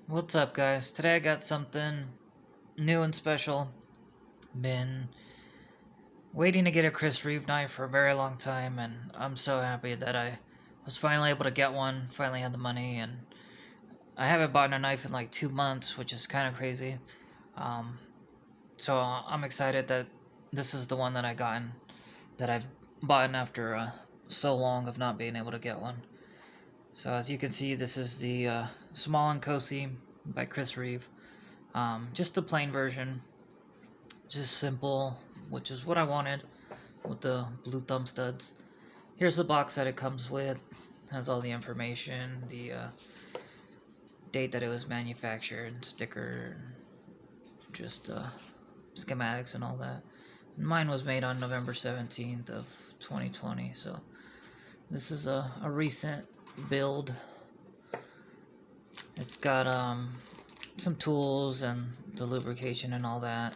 What's up, guys? Today I got something new and special. Been waiting to get a Chris Reeve knife for a very long time, and I'm so happy that I was finally able to get one. Finally had the money, and I haven't bought a knife in like 2 months, which is kind of crazy. Um, so I'm excited that this is the one that I gotten, that I've bought after so long of not being able to get one. So as you can see, this is the small Inkosi by Chris Reeve. Just the plain version. Just simple, which is what I wanted with the blue thumb studs. Here's the box that it comes with. Has all the information, the date that it was manufactured, sticker, just schematics and all that. And mine was made on November 17th of 2020, so this is a recent build. It's got some tools and the lubrication and all that.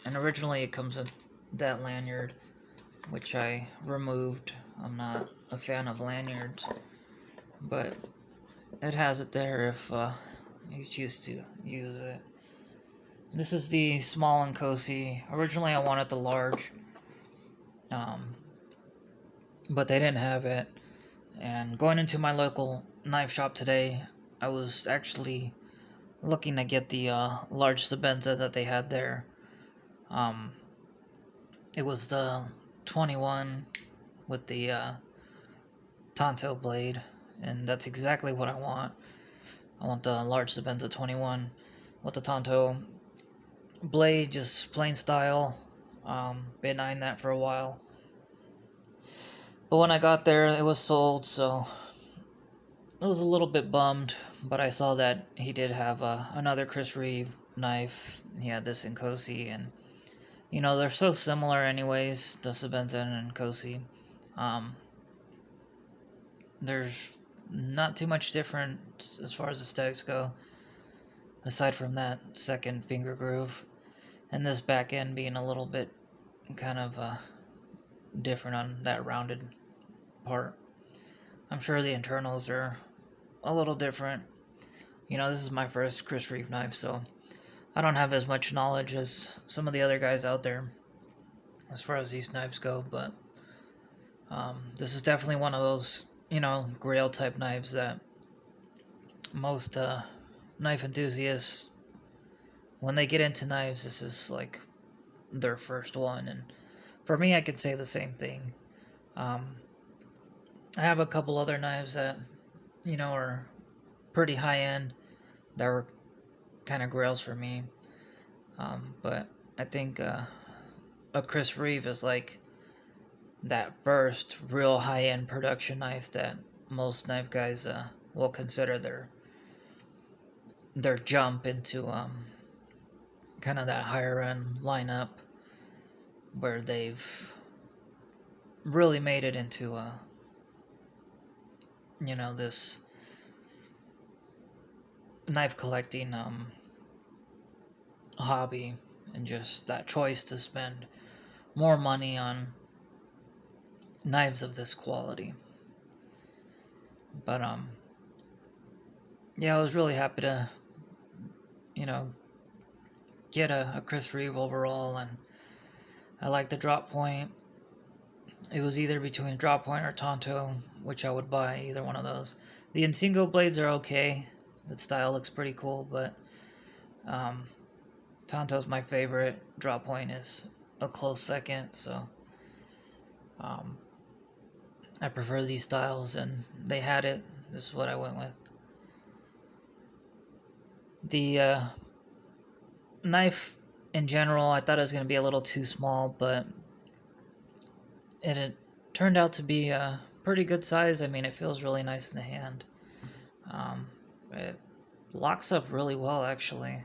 And originally it comes with that lanyard, which I removed. I'm not a fan of lanyards, but it has it there if you choose to use it. This is the small Inkosi. Originally I wanted the large, um, but they didn't have it. And going into my local knife shop today, I was actually looking to get the large Sebenza that they had there. Um, it was the 21 with the tanto blade, and that's exactly what I want. I want the large Sebenza 21 with the tanto blade, just plain style. Been eyeing that for a while, but when I got there, it was sold, so I was a little bit bummed. But I saw that he did have another Chris Reeve knife. He had this Inkosi, and they're so similar, anyways. The Sebenza and Inkosi. Um, there's not too much different as far as aesthetics go, aside from that second finger groove, and this back end being a little bit kind of different on that rounded part. I'm sure the internals are a little different. This is my first Chris Reeve knife, so I don't have as much knowledge as some of the other guys out there as far as these knives go, but this is definitely one of those, grail type knives that most knife enthusiasts, when they get into knives, this is like their first one. And for me, I could say the same thing. Um, I have a couple other knives that, are pretty high end that were kind of grails for me. But I think a Chris Reeve is like that first real high end production knife that most knife guys will consider their jump into kind of that higher end lineup where they've really made it into this knife collecting hobby, and just that choice to spend more money on knives of this quality. But yeah, I was really happy to get a Chris Reeve overall, and I like the drop point. It was either between drop point or tanto, which I would buy either one of those. The Insingo blades are okay. The style looks pretty cool, but um, tanto's my favorite. Drop point is a close second, so um, I prefer these styles, and they had it. This is what I went with. The knife in general, I thought it was going to be a little too small, but it turned out to be a pretty good size. I mean, it feels really nice in the hand. It locks up really well, actually.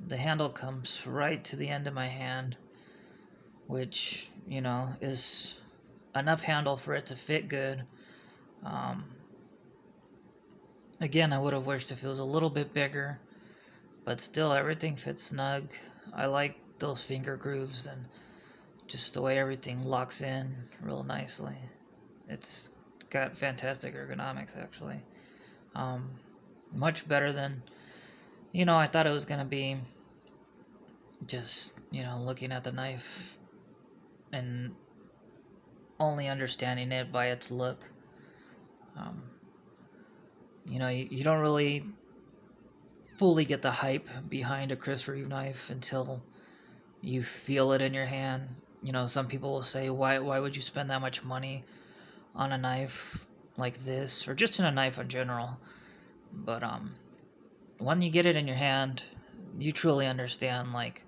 The handle comes right to the end of my hand, which, is enough handle for it to fit good. Again, I would have wished if it was a little bit bigger, but still, everything fits snug. I like those finger grooves and just the way everything locks in real nicely. It's got fantastic ergonomics, actually. Um, much better than, I thought it was going to be. Just, looking at the knife and only understanding it by its look. Um, you don't really fully get the hype behind a Chris Reeve knife until you feel it in your hand. Some people will say, why would you spend that much money on a knife like this, or just in a knife in general? But when you get it in your hand, you truly understand, like,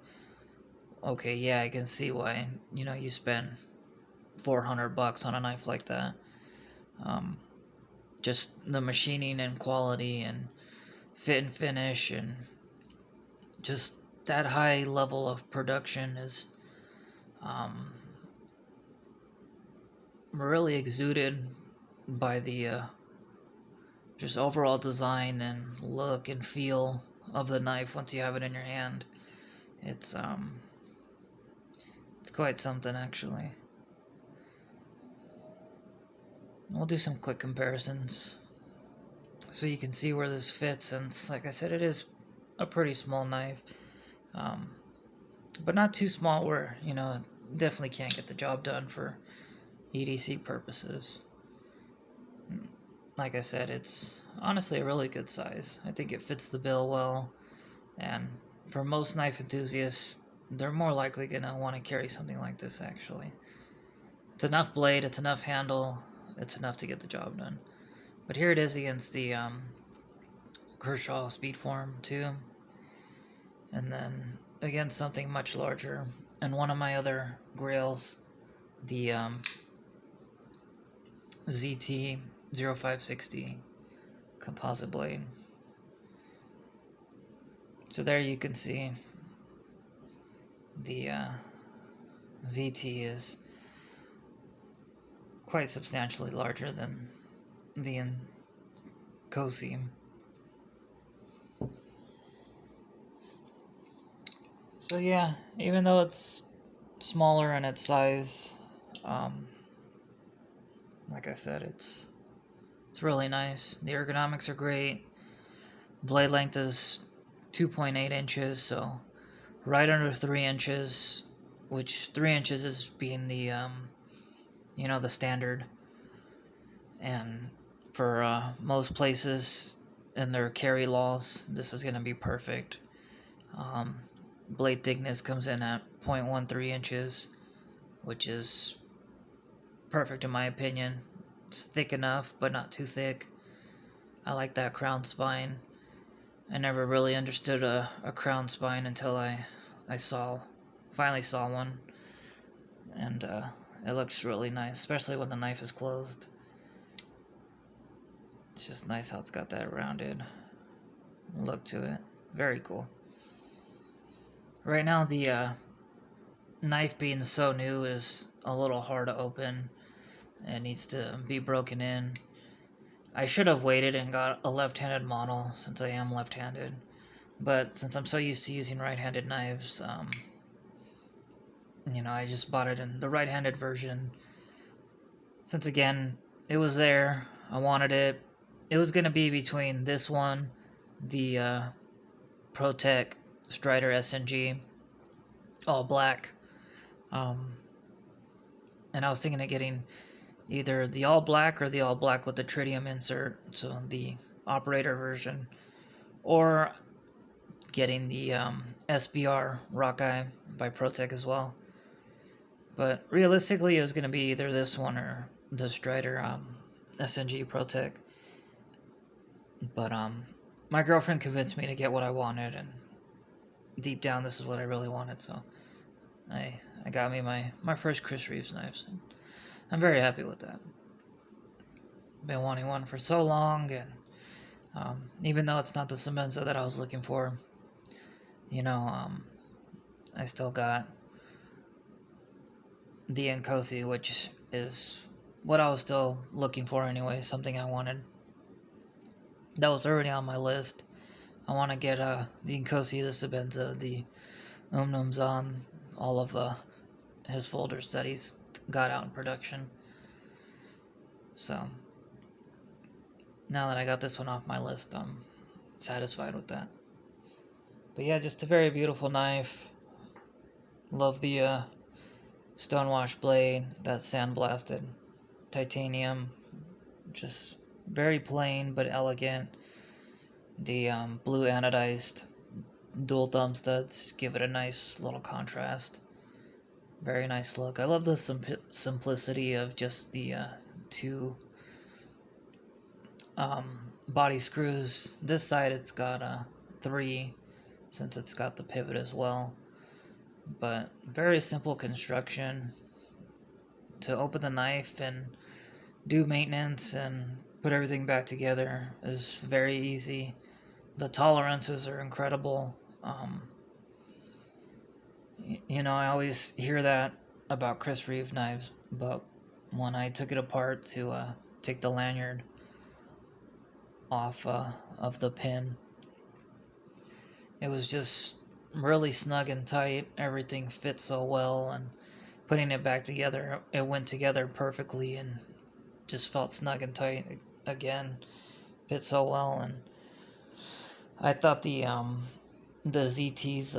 okay, yeah, I can see why, you spend $400 on a knife like that. Just the machining and quality and fit and finish and just that high level of production is really exuded by the just overall design and look and feel of the knife once you have it in your hand. It's quite something, actually. We'll do some quick comparisons so you can see where this fits, and like I said, it is a pretty small knife, but not too small where, definitely can't get the job done for EDC purposes. Like I said, it's honestly a really good size. I think it fits the bill well, and for most knife enthusiasts, they're more likely going to want to carry something like this, actually. It's enough blade, it's enough handle, it's enough to get the job done. But here it is against the Kershaw Speedform 2, and then against something much larger, and one of my other grails, the ZT 0560 composite blade. So there you can see the ZT is quite substantially larger than the Inkosi. So yeah, even though it's smaller in its size, like I said, it's really nice. The ergonomics are great. Blade length is 2.8 inches, so right under 3 inches, which 3 inches is being the the standard. And for most places in their carry laws, this is going to be perfect. Blade thickness comes in at 0.13 inches, which is perfect in my opinion. It's thick enough, but not too thick. I like that crown spine. I never really understood a crown spine until I finally saw one, and it looks really nice, especially when the knife is closed. It's just nice how it's got that rounded look to it. Very cool. Right now, the knife being so new is a little hard to open. It needs to be broken in. I should have waited and got a left-handed model since I am left-handed, but since I'm so used to using right-handed knives, I just bought it in the right-handed version. Since again, it was there, I wanted it. It was going to be between this one, the Pro-Tech Strider SNG, all black, and I was thinking of getting either the all black or the all black with the tritium insert, so the operator version, or getting the SBR Rockeye by Pro-Tech as well. But realistically, it was going to be either this one or the Strider SNG Pro-Tech. But my girlfriend convinced me to get what I wanted, and deep down, this is what I really wanted. So I got me my first Chris Reeves knives. I'm very happy with that. Been wanting one for so long, and even though it's not the Sebenza that I was looking for, I still got the Inkosi, which is what I was still looking for anyway, something I wanted. That was already on my list. I want to get the Inkosi, the Sebenza, the on all of his folders that he's got out in production. So now that I got this one off my list, I'm satisfied with that. But yeah, just a very beautiful knife. Love the stonewash blade, that sandblasted titanium, just very plain but elegant. The blue anodized dual thumb studs give it a nice little contrast. Very nice look. I love the simplicity of just the two body screws. This side it's got 3, since it's got the pivot as well. But very simple construction. To open the knife and do maintenance and put everything back together is very easy. The tolerances are incredible. I always hear that about Chris Reeve Knives, but when I took it apart to take the lanyard off of the pin, it was just really snug and tight. Everything fit so well, and putting it back together, it went together perfectly and just felt snug and tight again. Fit so well. And I thought the ZT's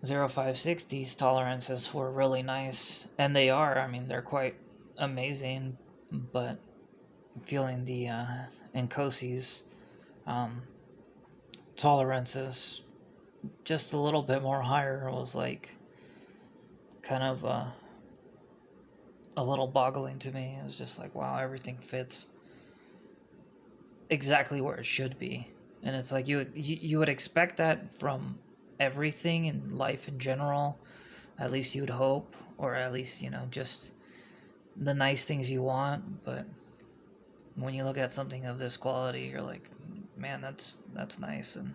0560's tolerances were really nice, and they are. I mean, they're quite amazing, but feeling the Inkosi's tolerances just a little bit more higher was like kind of a little boggling to me. It was just like, wow, everything fits exactly where it should be. And it's like you would expect that from everything in life in general. At least you would hope, or at least, just the nice things you want. But when you look at something of this quality, you're like, man, that's nice. And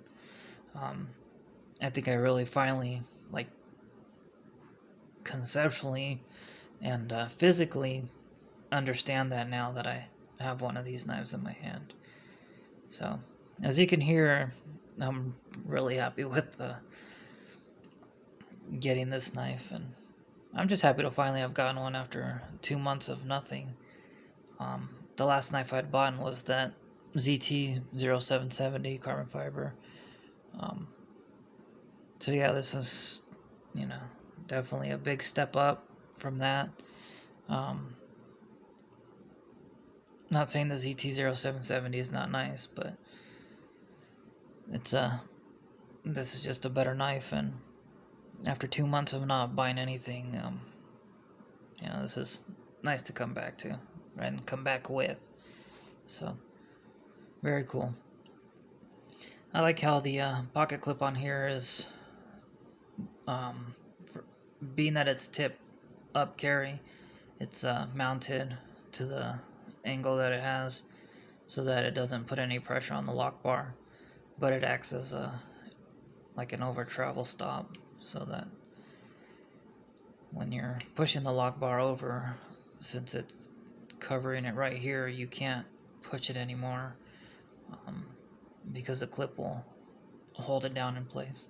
I think I really finally, like, conceptually and physically understand that now that I have one of these knives in my hand. So, as you can hear, I'm really happy with getting this knife, and I'm just happy to finally have gotten one after 2 months of nothing. The last knife I'd bought was that ZT 0770 carbon fiber. So yeah, this is, definitely a big step up from that. Not saying the ZT 0770 is not nice, but this is just a better knife, and after 2 months of not buying anything, this is nice to come back to and come back with. So very cool. I like how the pocket clip on here is, being that it's tip up carry, it's mounted to the angle that it has, so that it doesn't put any pressure on the lock bar, but it acts as like an over travel stop, so that when you're pushing the lock bar over, since it's covering it right here, you can't push it anymore, because the clip will hold it down in place.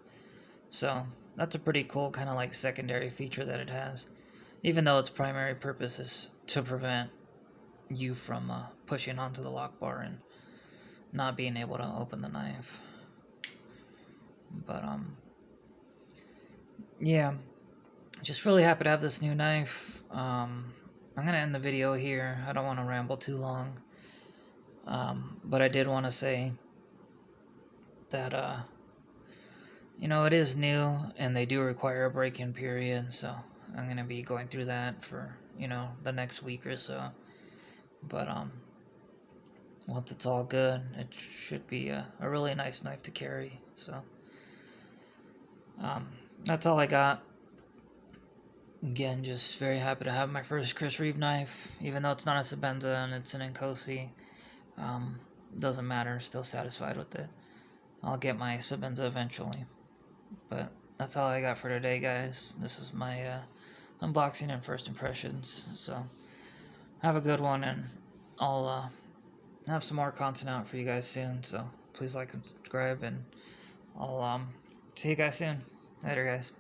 So that's a pretty cool kind of like secondary feature that it has, even though its primary purpose is to prevent you from pushing onto the lock bar and not being able to open the knife. But yeah, just really happy to have this new knife. I'm gonna end the video here. I don't want to ramble too long, but I did want to say that it is new, and they do require a break-in period, so I'm gonna be going through that for the next week or so. But once it's all good, it should be a really nice knife to carry. So that's all I got. Again, just very happy to have my first Chris Reeve knife, even though it's not a Sebenza and it's an Inkosi. Doesn't matter, still satisfied with it. I'll get my Sebenza eventually. But that's all I got for today, guys. This is my unboxing and first impressions. So have a good one, and I'll have some more content out for you guys soon. So please like and subscribe, and I'll see you guys soon. Later, guys.